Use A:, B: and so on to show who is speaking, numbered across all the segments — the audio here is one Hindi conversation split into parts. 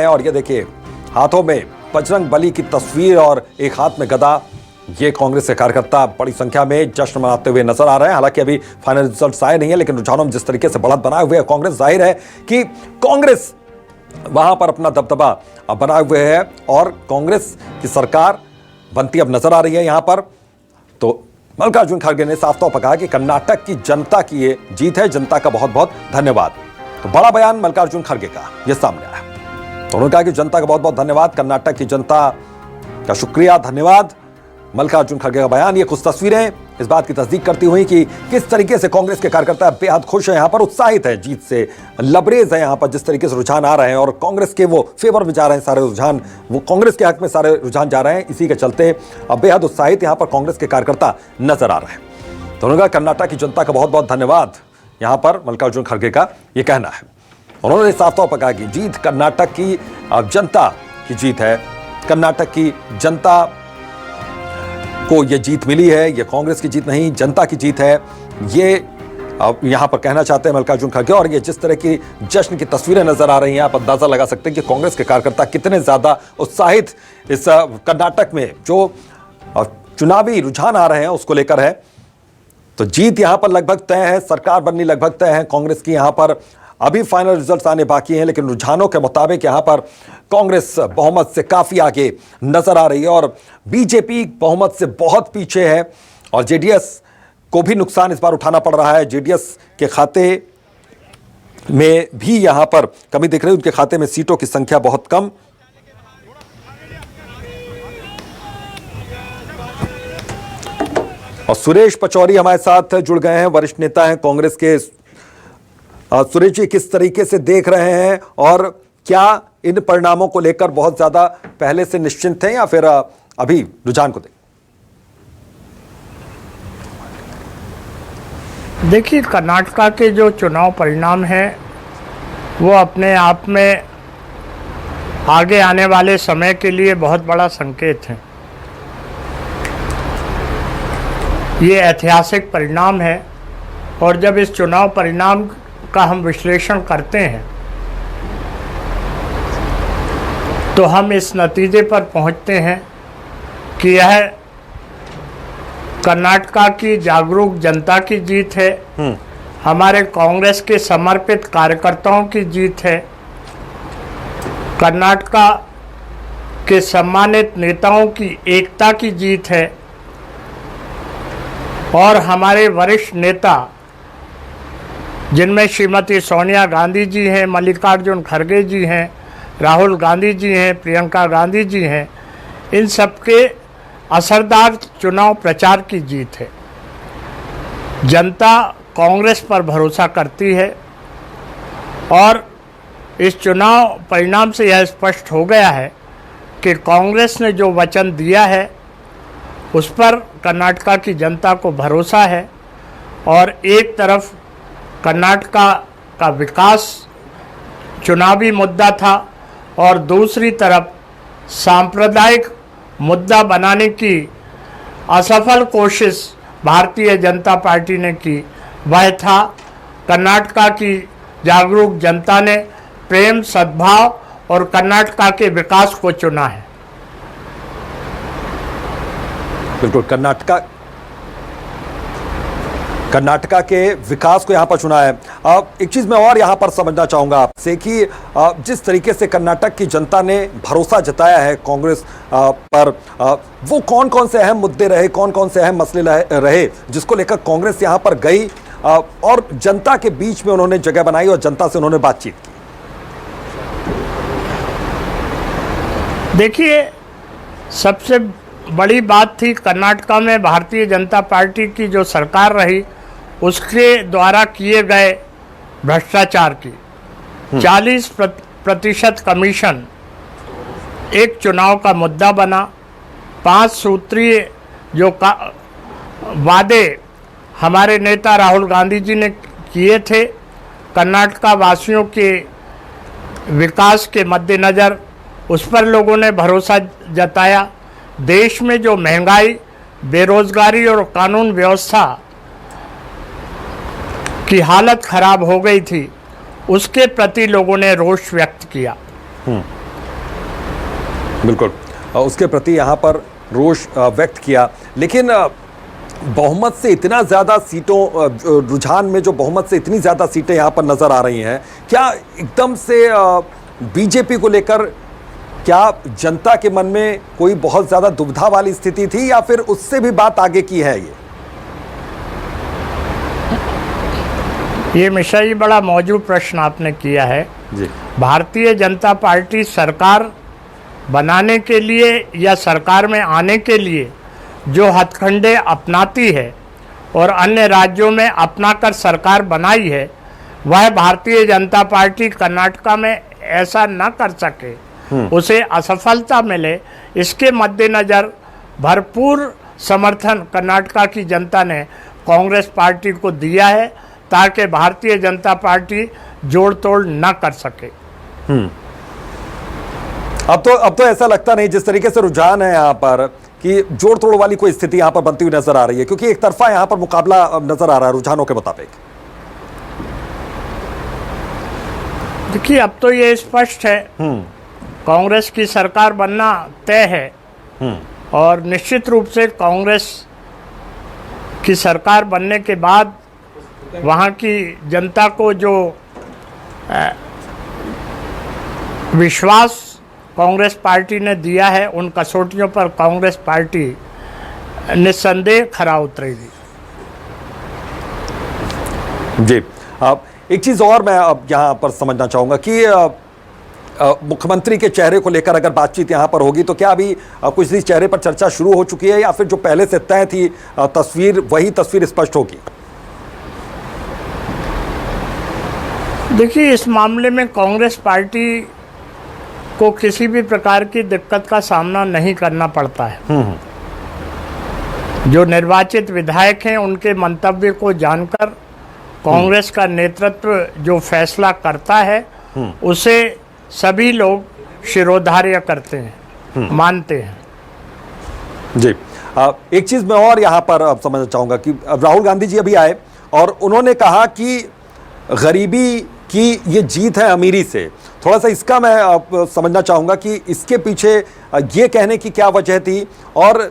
A: और ये देखिए हाथों में बजरंग बली की तस्वीर और एक हाथ में गदा। ये कांग्रेस के कार्यकर्ता बड़ी संख्या में जश्न मनाते हुए नजर आ रहे हैं। हालांकि अभी फाइनल रिजल्ट आए नहीं है, लेकिन रुझानों में जिस तरीके से बढ़त बनाए हुए है कांग्रेस, जाहिर है कि कांग्रेस वहां पर अपना दबदबा बनाए हुए है और कांग्रेस की सरकार बनती अब नजर आ रही है यहां पर। तो मल्लिकार्जुन खड़गे ने साफ तौर पर कहा कि कर्नाटक की जनता की ये जीत है, जनता का बहुत बहुत धन्यवाद। तो बड़ा बयान मल्लिकार्जुन खड़गे का ये सामने आया। तो उन्होंने कहा कि जनता का बहुत बहुत धन्यवाद, कर्नाटक की जनता का शुक्रिया, धन्यवाद। मल्लिकार्जुन खड़गे का बयान, ये कुछ तस्वीरें इस बात की तस्दीक करती हुई कि किस तरीके से कांग्रेस के कार्यकर्ता बेहद खुश हैं, यहां पर उत्साहित है, जीत से लबरेज है। यहां पर जिस तरीके से रुझान आ रहे हैं और कांग्रेस के वो फेवर में जा रहे हैं, सारे रुझान वो कांग्रेस के हक में सारे रुझान जा रहे हैं, इसी के चलते अब बेहद उत्साहित यहां पर कांग्रेस के कार्यकर्ता नजर आ रहे हैं। तो उन्होंने कहा कर्नाटक की जनता का बहुत बहुत धन्यवाद, यहां पर मल्लिकार्जुन खड़गे का यह कहना है। उन्होंने साफ तौर पर कहा कि जीत कर्नाटक की जनता की जीत है, कर्नाटक की जनता को यह जीत मिली है, यह कांग्रेस की जीत नहीं, जनता की जीत है, ये यहां पर कहना चाहते हैं मल्लिकार्जुन खड़गे। और ये जिस तरह की जश्न की तस्वीरें नजर आ रही हैं, आप अंदाजा लगा सकते हैं कि कांग्रेस के कार्यकर्ता कितने ज्यादा उत्साहित इस कर्नाटक में जो चुनावी रुझान आ रहे हैं उसको लेकर है। तो जीत यहां पर लगभग तय है, सरकार बननी लगभग तय है कांग्रेस की। यहां पर अभी फाइनल रिजल्ट्स आने बाकी हैं, लेकिन रुझानों के मुताबिक यहां पर कांग्रेस बहुमत से काफी आगे नजर आ रही है और बीजेपी बहुमत से बहुत पीछे है। और जेडीएस को भी नुकसान इस बार उठाना पड़ रहा है। जेडीएस के खाते में भी यहां पर कमी दिख रही है, उनके खाते में सीटों की संख्या बहुत कम। और सुरेश पचौरी हमारे साथ जुड़ गए हैं, वरिष्ठ नेता हैं कांग्रेस के। सुरेश जी, किस तरीके से देख रहे हैं और क्या इन परिणामों को लेकर बहुत ज्यादा पहले से निश्चिंत थे या फिर अभी रुझान को देख?
B: देखिए, कर्नाटक के जो चुनाव परिणाम हैं वो अपने आप में आगे आने वाले समय के लिए बहुत बड़ा संकेत है। ये ऐतिहासिक परिणाम है और जब इस चुनाव परिणाम का हम विश्लेषण करते हैं तो हम इस नतीजे पर पहुंचते हैं कि यह कर्नाटक की जागरूक जनता की जीत है, हमारे कांग्रेस के समर्पित कार्यकर्ताओं की जीत है, कर्नाटक के सम्मानित नेताओं की एकता की जीत है और हमारे वरिष्ठ नेता जिनमें श्रीमती सोनिया गांधी जी हैं, मल्लिकार्जुन खड़गे जी हैं, राहुल गांधी जी हैं, प्रियंका गांधी जी हैं, इन सबके असरदार चुनाव प्रचार की जीत है। जनता कांग्रेस पर भरोसा करती है और इस चुनाव परिणाम से यह स्पष्ट हो गया है कि कांग्रेस ने जो वचन दिया है उस पर कर्नाटक की जनता को भरोसा है। और एक तरफ कर्नाटक का विकास चुनावी मुद्दा था और दूसरी तरफ सांप्रदायिक मुद्दा बनाने की असफल कोशिश भारतीय जनता पार्टी ने की। वह था कर्नाटक की जागरूक जनता ने प्रेम, सद्भाव और कर्नाटक के विकास को चुना है।
A: बिल्कुल, कर्नाटक के विकास को यहां पर चुना है। एक चीज मैं और यहां पर समझना चाहूंगा आपसे कि जिस तरीके से कर्नाटक की जनता ने भरोसा जताया है कांग्रेस पर, वो कौन कौन से अहम मुद्दे रहे, कौन कौन से अहम मसले रहे जिसको लेकर कांग्रेस यहां पर गई और जनता के बीच में उन्होंने जगह बनाई और जनता से उन्होंने बातचीत की?
B: देखिए, सबसे बड़ी बात थी कर्नाटक में भारतीय जनता पार्टी की जो सरकार रही उसके द्वारा किए गए भ्रष्टाचार की 40% कमीशन एक चुनाव का मुद्दा बना। 5 सूत्रीय जो वादे हमारे नेता राहुल गांधी जी ने किए थे कर्नाटक वासियों के विकास के मद्देनज़र, उस पर लोगों ने भरोसा जताया। देश में जो महंगाई, बेरोजगारी और कानून व्यवस्था की हालत खराब हो गई थी उसके प्रति लोगों ने रोष व्यक्त किया।
A: बिल्कुल उसके प्रति यहाँ पर रोष व्यक्त किया, लेकिन बहुमत से इतना ज़्यादा सीटों रुझान में जो बहुमत से इतनी ज़्यादा सीटें यहाँ पर नज़र आ रही हैं, क्या एकदम से बीजेपी को लेकर क्या जनता के मन में कोई बहुत ज़्यादा दुविधा वाली स्थिति थी या फिर उससे भी बात आगे की है?
B: ये मिश्रा जी बड़ा मौजूद प्रश्न आपने किया है
A: जी।
B: भारतीय जनता पार्टी सरकार बनाने के लिए या सरकार में आने के लिए जो हथकंडे अपनाती है और अन्य राज्यों में अपनाकर सरकार बनाई है, वह भारतीय जनता पार्टी कर्नाटका में ऐसा न कर सके, उसे असफलता मिले, इसके मद्देनज़र भरपूर समर्थन कर्नाटका की जनता ने कांग्रेस पार्टी को दिया है ताकि भारतीय जनता पार्टी जोड़ तोड़ न कर सके।
A: अब तो ऐसा लगता नहीं, जिस तरीके से रुझान है यहाँ पर कि जोड़ तोड़ वाली कोई स्थिति यहाँ पर बनती हुई नजर आ रही है, क्योंकि एक तरफा यहाँ पर मुकाबला नजर आ रहा है रुझानों के मुताबिक।
B: देखिए अब तो ये स्पष्ट है कांग्रेस की सरकार बनना तय है और निश्चित रूप से कांग्रेस की सरकार बनने के बाद वहाँ की जनता को जो विश्वास कांग्रेस पार्टी ने दिया है, उन कसौटियों पर कांग्रेस पार्टी निस्संदेह खरा उतरेगी।
A: जी, अब एक चीज़ और मैं अब यहाँ पर समझना चाहूँगा कि मुख्यमंत्री के चेहरे को लेकर अगर बातचीत यहाँ पर होगी तो क्या अभी कुछ इस चेहरे पर चर्चा शुरू हो चुकी है या फिर जो पहले से तय थी तस्वीर, वही तस्वीर स्पष्ट होगी?
B: देखिए इस मामले में कांग्रेस पार्टी को किसी भी प्रकार की दिक्कत का सामना नहीं करना पड़ता है। जो निर्वाचित विधायक हैं उनके मंतव्य को जानकर कांग्रेस का नेतृत्व जो फैसला करता है उसे सभी लोग शिरोधार्य करते हैं, मानते हैं।
A: जी, एक चीज मैं और यहाँ पर अब समझना चाहूंगा कि राहुल गांधी जी अभी आए और उन्होंने कहा कि गरीबी की ये जीत है अमीरी से। थोड़ा सा इसका मैं समझना चाहूँगा कि इसके पीछे ये कहने की क्या वजह थी और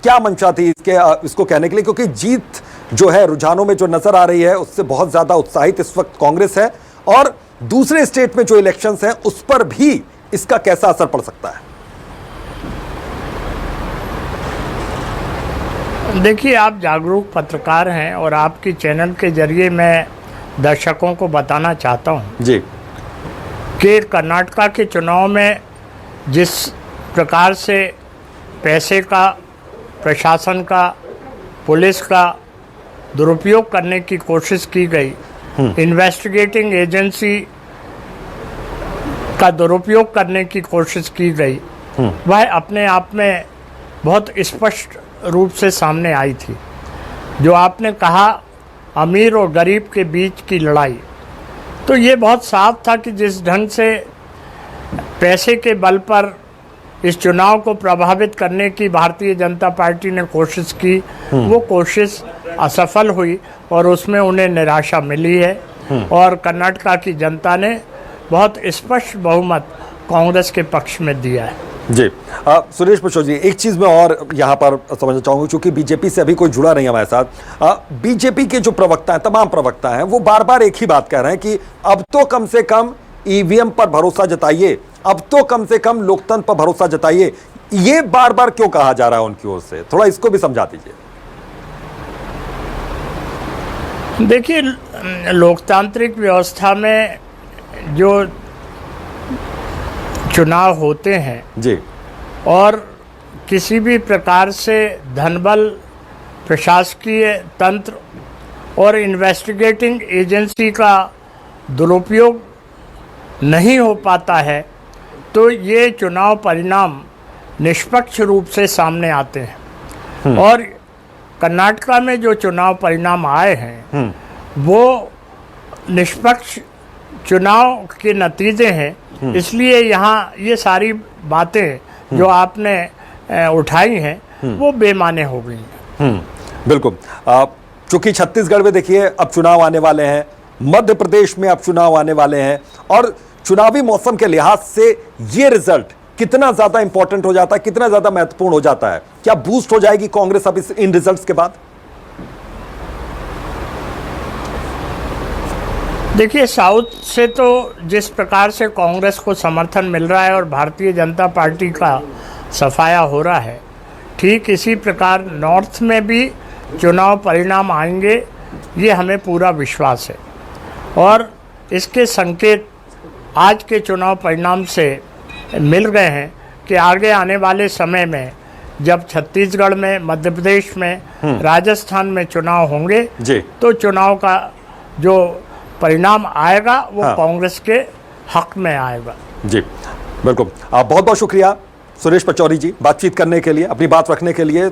A: क्या मंशा थी इसको कहने के लिए, क्योंकि जीत जो है रुझानों में जो नज़र आ रही है उससे बहुत ज़्यादा उत्साहित इस वक्त कांग्रेस है और दूसरे स्टेट में जो इलेक्शंस हैं उस पर भी इसका कैसा असर पड़ सकता है?
B: देखिए आप जागरूक पत्रकार हैं और आपकी चैनल के जरिए मैं दर्शकों को बताना चाहता हूं
A: जी
B: कि कर्नाटका के चुनाव में जिस प्रकार से पैसे का, प्रशासन का, पुलिस का दुरुपयोग करने की कोशिश की गई, इन्वेस्टिगेटिंग एजेंसी का दुरुपयोग करने की कोशिश की गई, वह अपने आप में बहुत स्पष्ट रूप से सामने आई थी। जो आपने कहा अमीर और गरीब के बीच की लड़ाई, तो ये बहुत साफ था कि जिस ढंग से पैसे के बल पर इस चुनाव को प्रभावित करने की भारतीय जनता पार्टी ने कोशिश की, वो कोशिश असफल हुई और उसमें उन्हें निराशा मिली है और कर्नाटका की जनता ने बहुत स्पष्ट बहुमत कांग्रेस के पक्ष में दिया है।
A: जी, सुरेश पशो जी, एक चीज़ मैं और यहाँ पर समझना चाहूँगा, क्योंकि बीजेपी से अभी कोई जुड़ा नहीं है हमारे साथ। बीजेपी के जो प्रवक्ता हैं, तमाम प्रवक्ता हैं, वो बार बार एक ही बात कह रहे हैं कि अब तो कम से कम ईवीएम पर भरोसा जताइए, अब तो कम से कम लोकतंत्र पर भरोसा जताइए। ये बार बार क्यों कहा जा रहा है उनकी ओर से? थोड़ा इसको भी समझा दीजिए।
B: देखिए लोकतांत्रिक व्यवस्था में जो चुनाव होते हैं
A: जी,
B: और किसी भी प्रकार से धनबल, प्रशासकीय तंत्र और इन्वेस्टिगेटिंग एजेंसी का दुरुपयोग नहीं हो पाता है, तो ये चुनाव परिणाम निष्पक्ष रूप से सामने आते हैं। और कर्नाटका में जो चुनाव परिणाम आए हैं वो निष्पक्ष चुनाव के नतीजे हैं। इसलिए यहाँ ये सारी बातें जो आपने उठाई हैं वो बेमाने हो गई हैं।
A: बिल्कुल। चूंकि छत्तीसगढ़ में देखिए अब चुनाव आने वाले हैं, मध्य प्रदेश में अब चुनाव आने वाले हैं और चुनावी मौसम के लिहाज से ये रिजल्ट कितना ज्यादा इंपॉर्टेंट हो जाता है, कितना ज्यादा महत्वपूर्ण हो जाता है? क्या बूस्ट हो जाएगी कांग्रेस अब इन रिजल्ट्स के बाद?
B: देखिए, साउथ से तो जिस प्रकार से कांग्रेस को समर्थन मिल रहा है और भारतीय जनता पार्टी का सफाया हो रहा है, ठीक इसी प्रकार नॉर्थ में भी चुनाव परिणाम आएंगे, ये हमें पूरा विश्वास है। और इसके संकेत आज के चुनाव परिणाम से मिल गए हैं कि आगे आने वाले समय में जब छत्तीसगढ़ में, मध्य प्रदेश में, राजस्थान में चुनाव होंगे
A: जी।
B: तो चुनाव का जो परिणाम आएगा वो
A: हाँ।
B: कांग्रेस के हक में आएगा।
A: जी बिल्कुल। बहुत बहुत शुक्रिया सुरेश पचौरी जी, बातचीत करने के लिए, अपनी बात रखने के लिए।